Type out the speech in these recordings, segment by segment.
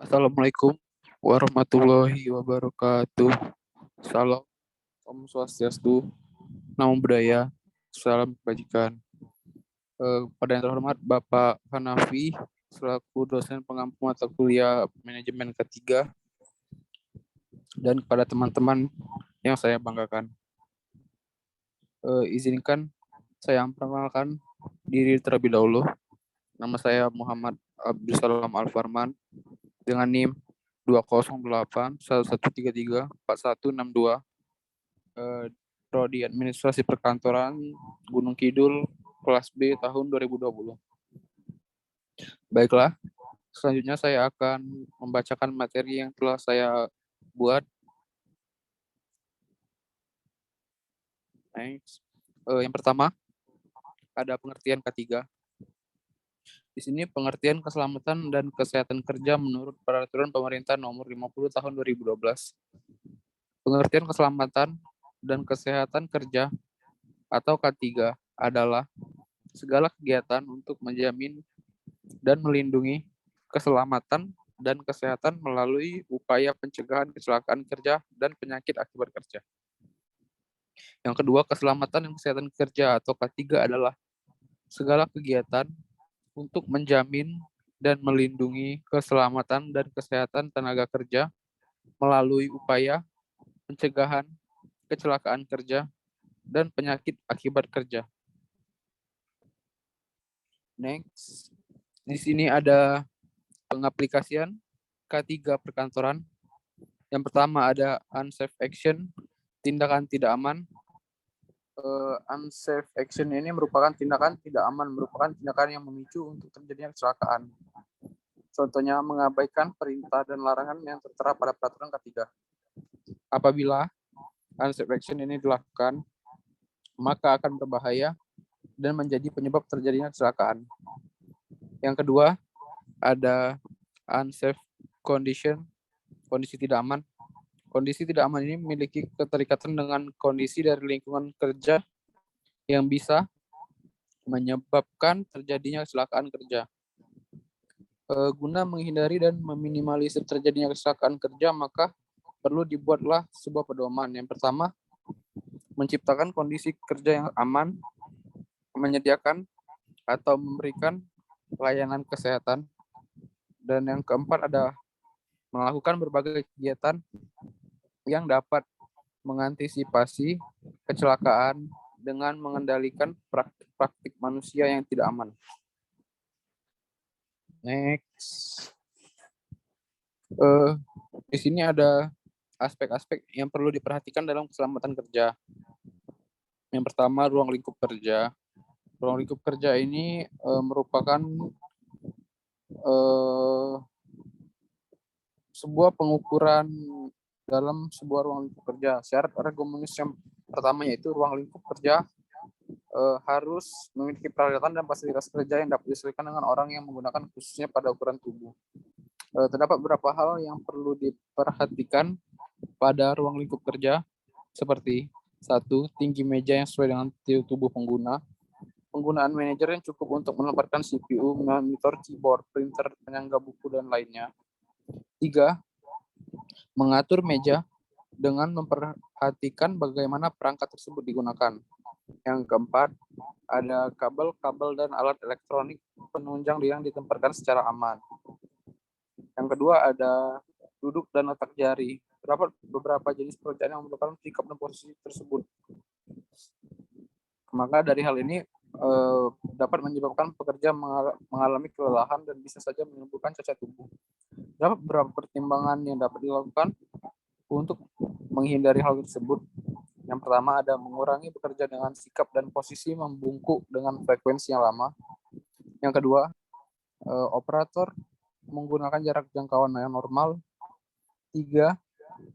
Assalamualaikum warahmatullahi wabarakatuh. Salam, Om Swastiastu, Namo Buddhaya, Salam Kebajikan. Pada yang terhormat Bapak Hanafi, selaku dosen pengampu mata kuliah manajemen ketiga, dan kepada teman-teman yang saya banggakan. Izinkan saya memperkenalkan diri terlebih dahulu. Nama saya Muhammad Abdul Salam Alfarman dengan NIM 20811334162, Prodi Administrasi Perkantoran Gunung Kidul, kelas B tahun 2020. Baiklah, selanjutnya saya akan membacakan materi yang telah saya buat. Next. Yang pertama, ada pengertian ketiga. Di sini pengertian keselamatan dan kesehatan kerja menurut Peraturan Pemerintah Nomor 50 Tahun 2012. Pengertian keselamatan dan kesehatan kerja atau K3 adalah segala kegiatan untuk menjamin dan melindungi keselamatan dan kesehatan melalui upaya pencegahan kecelakaan kerja dan penyakit akibat kerja. Yang kedua, keselamatan dan kesehatan kerja atau K3 adalah segala kegiatan untuk menjamin dan melindungi keselamatan dan kesehatan tenaga kerja melalui upaya pencegahan kecelakaan kerja dan penyakit akibat kerja. Next, di sini ada pengaplikasian K3 perkantoran. Yang pertama ada unsafe action, tindakan tidak aman. Unsafe action ini merupakan tindakan tidak aman, merupakan tindakan yang memicu untuk terjadinya kecelakaan. Contohnya mengabaikan perintah dan larangan yang tertera pada peraturan K3. Apabila unsafe action ini dilakukan, maka akan berbahaya dan menjadi penyebab terjadinya kecelakaan. Yang kedua, ada unsafe condition, kondisi tidak aman. Kondisi tidak aman ini memiliki keterikatan dengan kondisi dari lingkungan kerja yang bisa menyebabkan terjadinya kecelakaan kerja. Guna menghindari dan meminimalisir terjadinya kecelakaan kerja, maka perlu dibuatlah sebuah pedoman. Yang pertama, menciptakan kondisi kerja yang aman, menyediakan atau memberikan layanan kesehatan. Dan yang keempat ada melakukan berbagai kegiatan yang dapat mengantisipasi kecelakaan dengan mengendalikan praktik manusia yang tidak aman. Next. Di sini ada aspek-aspek yang perlu diperhatikan dalam keselamatan kerja. Yang pertama, ruang lingkup kerja. Ruang lingkup kerja ini merupakan sebuah pengukuran dalam sebuah ruang lingkup kerja. Syarat ergonomis yang pertama yaitu ruang lingkup kerja harus memiliki peralatan dan fasilitas kerja yang dapat disesuaikan dengan orang yang menggunakan, khususnya pada ukuran tubuh. Terdapat beberapa hal yang perlu diperhatikan pada ruang lingkup kerja, seperti 1. Tinggi meja yang sesuai dengan tubuh pengguna. Penggunaan manajer yang cukup untuk menempatkan CPU, monitor, keyboard, printer, penyangga buku, dan lainnya. 3. Mengatur meja dengan memperhatikan bagaimana perangkat tersebut digunakan. Yang keempat, ada kabel-kabel dan alat elektronik penunjang yang ditempatkan secara aman. Yang kedua, ada duduk dan letak jari. Terdapat beberapa jenis pekerjaan yang memerlukan sikap dan posisi tersebut. Maka dari hal ini dapat menyebabkan pekerja mengalami kelelahan dan bisa saja menimbulkan cacat tubuh. Terdapat beberapa pertimbangan yang dapat dilakukan untuk menghindari hal tersebut. Yang pertama ada mengurangi bekerja dengan sikap dan posisi membungkuk dengan frekuensi yang lama. Yang kedua, operator menggunakan jarak jangkauan yang normal. 3.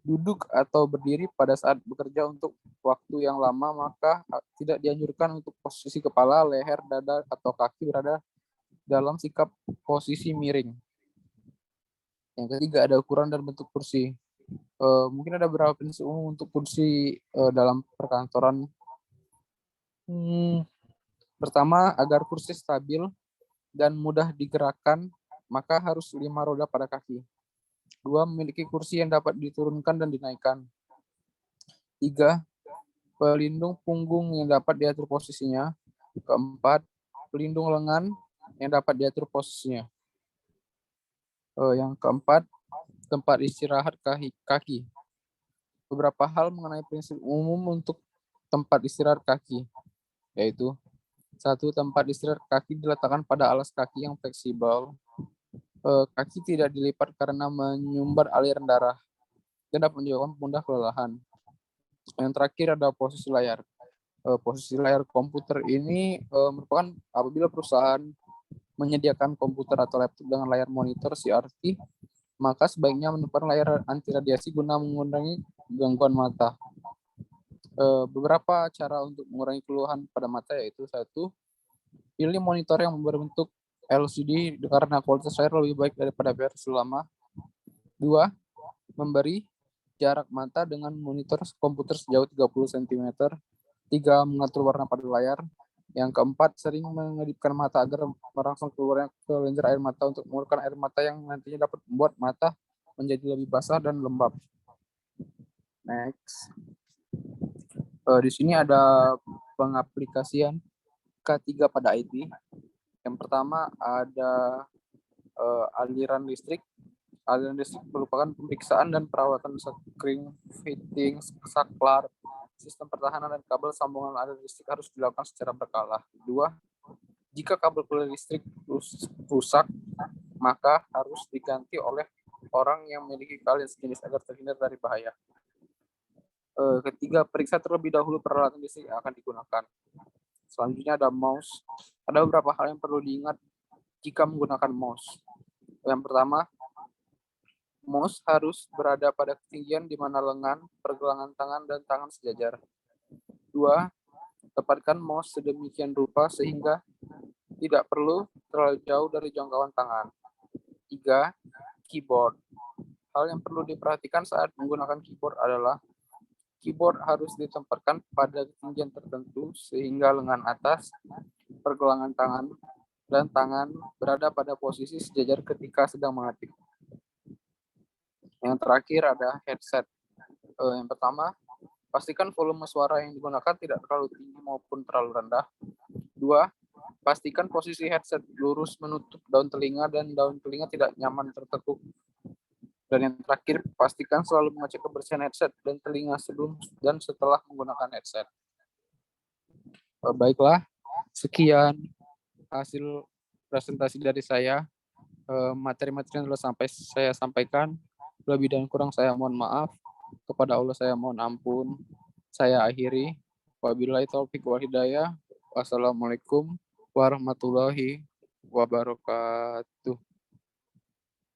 Duduk atau berdiri pada saat bekerja untuk waktu yang lama, maka tidak dianjurkan untuk posisi kepala, leher, dada, atau kaki berada dalam sikap posisi miring. Yang ketiga ada ukuran dan bentuk kursi. Mungkin ada beberapa prinsip umum untuk kursi dalam perkantoran. Pertama, agar kursi stabil, dan mudah digerakkan, maka harus 5 roda pada kaki. 2. Memiliki kursi yang dapat diturunkan dan dinaikkan. 3. Pelindung punggung yang dapat diatur posisinya. 4. Pelindung lengan yang dapat diatur posisinya. Yang keempat, tempat istirahat kaki. Beberapa hal mengenai prinsip umum untuk tempat istirahat kaki, yaitu 1. Tempat istirahat kaki diletakkan pada alas kaki yang fleksibel. Kaki tidak dilipat karena menyumbat aliran darah dan dapat menyebabkan pundak kelelahan. Yang terakhir ada posisi layar. Posisi layar komputer ini merupakan apabila perusahaan menyediakan komputer atau laptop dengan layar monitor CRT, maka sebaiknya menempatkan layar anti radiasi guna mengurangi gangguan mata. Beberapa cara untuk mengurangi keluhan pada mata yaitu 1. Pilih monitor yang berbentuk LCD karena kualitas layar lebih baik daripada versi lama. 2. Memberi jarak mata dengan monitor komputer sejauh 30 cm. 3. Mengatur warna pada layar. Yang keempat, sering mengedipkan mata agar merangsang keluarnya kelenjar air mata untuk mengeluarkan air mata yang nantinya dapat membuat mata menjadi lebih basah dan lembab. Next. Di sini ada pengaplikasian K3 pada IT. Yang pertama ada aliran listrik. Aliran listrik merupakan pemeriksaan dan perawatan screen, fitting, saklar, sistem pertahanan dan kabel sambungan aliran listrik harus dilakukan secara berkala. 2. Jika kabel listrik rusak, maka harus diganti oleh orang yang memiliki keahlian sejenis agar terhindar dari bahaya. Ketiga, periksa terlebih dahulu peralatan listrik yang akan digunakan. Selanjutnya ada mouse. Ada beberapa hal yang perlu diingat jika menggunakan mouse. Yang pertama, mouse harus berada pada ketinggian di mana lengan, pergelangan tangan, dan tangan sejajar. 2. Tepatkan mouse sedemikian rupa sehingga tidak perlu terlalu jauh dari jangkauan tangan. 3. Keyboard. Hal yang perlu diperhatikan saat menggunakan keyboard adalah keyboard harus ditempatkan pada ketinggian tertentu sehingga lengan atas, pergelangan tangan, dan tangan berada pada posisi sejajar ketika sedang mengetik. Yang terakhir ada headset. Yang pertama, pastikan volume suara yang digunakan tidak terlalu tinggi maupun terlalu rendah. 2. Pastikan posisi headset lurus menutup daun telinga dan daun telinga tidak nyaman tertekuk. Dan yang terakhir, pastikan selalu mengecek kebersihan headset dan telinga sebelum dan setelah menggunakan headset. Baiklah, sekian hasil presentasi dari saya. Materi-materi yang telah saya sampaikan, lebih dan kurang saya mohon maaf. Kepada Allah saya mohon ampun. Saya akhiri. Wabillahi taufiq wal hidayah. Wassalamualaikum warahmatullahi wabarakatuh.